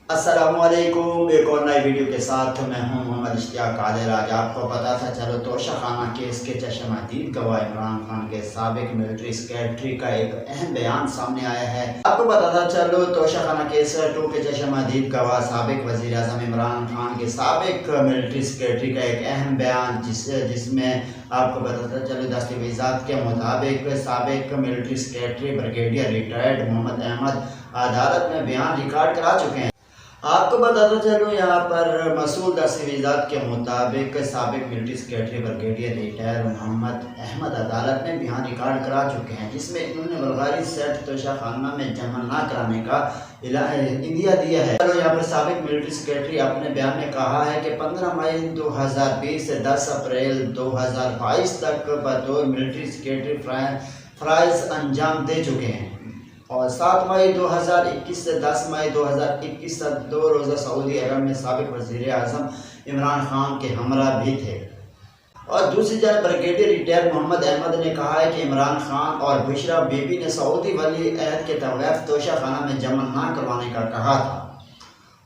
السلام علیکم، ایک اور نئی ویڈیو کے ساتھ میں ہوں محمد اشتیاق قادر۔ آج آپ کو پتا تھا چلو توشہ خانہ کیس کے چشم حدید گواہ عمران خان کے سابق ملٹری سیکریٹری کا ایک اہم بیان سامنے آیا ہے۔ آپ کو پتا تھا چلو توشہ خانہ کیس 2 کے چشم حدید گواہ سابق وزیر اعظم عمران خان کے سابق ملٹری سیکریٹری کا ایک اہم بیان جس میں آپ کو پتا تھا چلو دستاویزات کے مطابق سابق ملٹری سیکریٹری بریگیڈیئر ریٹائرڈ محمد احمد عدالت میں بیان ریکارڈ کرا چکے ہیں۔ آپ کو بتاتا چلو یہاں پر مسئول دستاویزات کے مطابق سابق ملٹری سیکریٹری بریگیڈیئر ریٹائر محمد احمد عدالت میں بیان ریکارڈ کرا چکے ہیں، جس میں انہوں نے بلغاری سیٹ توشہ خانہ میں جمع نہ کرانے کا اندیا دیا ہے۔ چلو یہاں پر سابق ملٹری سیکریٹری اپنے بیان میں کہا ہے کہ 15 مئی 2020 سے 10 اپریل 2022 تک بطور ملٹری سیکریٹری فرائض انجام دے چکے ہیں، اور 7 مئی 2021 سے 10 مئی 2021 تک 2 روزہ سعودی عرب میں سابق وزیر اعظم عمران خان کے ہمراہ بھی تھے۔ اور دوسری جانب بریگیڈیئر ریٹائر محمد احمد نے کہا ہے کہ عمران خان اور بشرا بی بی نے سعودی ولی عہد کے طوائف توشہ خانہ میں جمع نہ کروانے کا کہا تھا۔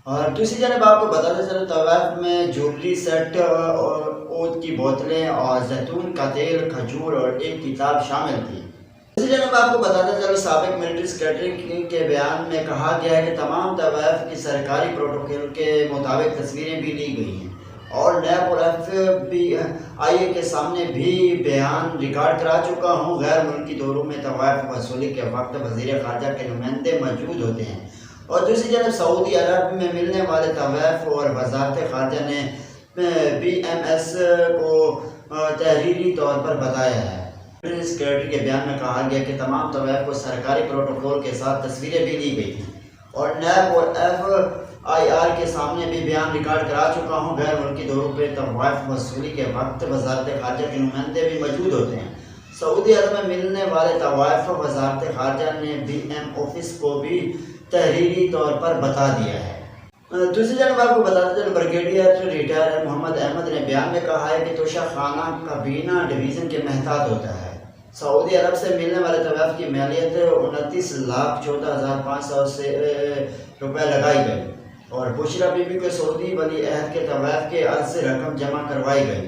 اور دوسری جانب آپ کو بتاتے چلو طوائف میں جویلری سیٹ، عود کی بوتلیں اور زیتون کا تیل، کھجور اور ایک کتاب شامل تھی۔ اسی جانب آپ کو بتاتا چلو سابق ملٹری سیکریٹری کے بیان میں کہا گیا ہے کہ تمام طوائف کی سرکاری پروٹوکول کے مطابق تصویریں بھی لی گئی ہیں، اور نیب اور FBI کے سامنے بھی بیان ریکارڈ کرا چکا ہوں۔ غیر ملکی دوروں میں طوائف وصولی کے وقت وزیر خارجہ کے نمائندے موجود ہوتے ہیں، اور دوسری جانب سعودی عرب میں ملنے والے طوائف اور وزارت خارجہ نے BMS کو تحریری طور پر بتایا ہے۔ ملٹری سیکریٹری کے بیان میں کہا گیا کہ تمام طوائف کو سرکاری پروٹوکول کے ساتھ تصویریں بھی لی گئی تھیں، اور نیب اور FIR کے سامنے بھی بیان ریکارڈ کرا چکا ہوں۔ غیر ملکی دوروں پہ طوائف وصولی کے وقت وزارت خارجہ کے نمائندے بھی موجود ہوتے ہیں۔ سعودی عرب میں ملنے والے طوائف وزارت خارجہ نے BM آفس کو بھی تحریری طور پر بتا دیا ہے۔ دوسری جانب آپ کو بتاتے چلو بریگیڈیئر ریٹائر محمد احمد نے بیان میں کہا ہے کہ توشہ خانہ کابینہ ڈویژن کے محتاط ہوتا ہے۔ سعودی عرب سے ملنے والے طوائف کی مالیت 29,14,500 روپے لگائی گئی، اور بشرا بی بی کو سعودی ولی عہد کے طوائف کے عرض سے رقم جمع کروائی گئی،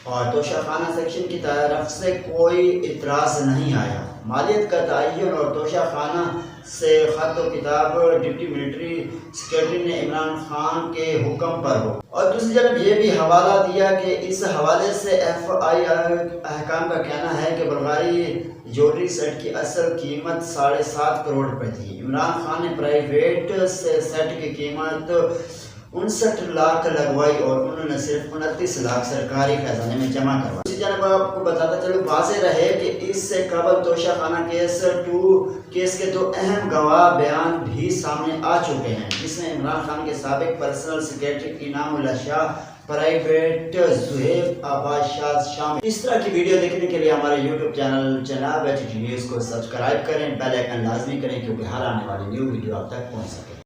اور توشہ خانہ سیکشن کی طرف سے کوئی اعتراض نہیں آیا۔ مالیت کا تعین اور توشہ خانہ سے خط و کتاب ڈپٹی ملٹری سیکریٹری نے عمران خان کے حکم پر ہو۔ اور دوسری جانب یہ بھی حوالہ دیا کہ اس حوالے سے FIR حکام کا کہنا ہے کہ بلغاری جویلری سیٹ کی اصل قیمت 7.5 کروڑ روپے تھی۔ عمران خان نے پرائیویٹ سے سیٹ کی قیمت 59 لاکھ لگوائی، اور انہوں نے صرف 29 لاکھ سرکاری خزانے میں جمع کروائی۔ اسی جانب آپ کو بتاتا چلو واضح رہے کہ اس سے قبل توشہ خانہ کیس 2 کیس کے 2 اہم گواہ بیان بھی سامنے آ چکے ہیں، جس میں عمران خان کے سابق پرسنل سیکریٹری انعام اللہ شاہ، پرائیویٹ زہیب عباس شاہ شامل۔ اس طرح کی ویڈیو دیکھنے کے لیے ہمارے YouTube چینل جناب HT نیوز کو سبسکرائب کریں، بیل آئیکن لازمی کریں، کیونکہ ہر آنے والی نیو ویڈیو آپ تک پہنچ سکے۔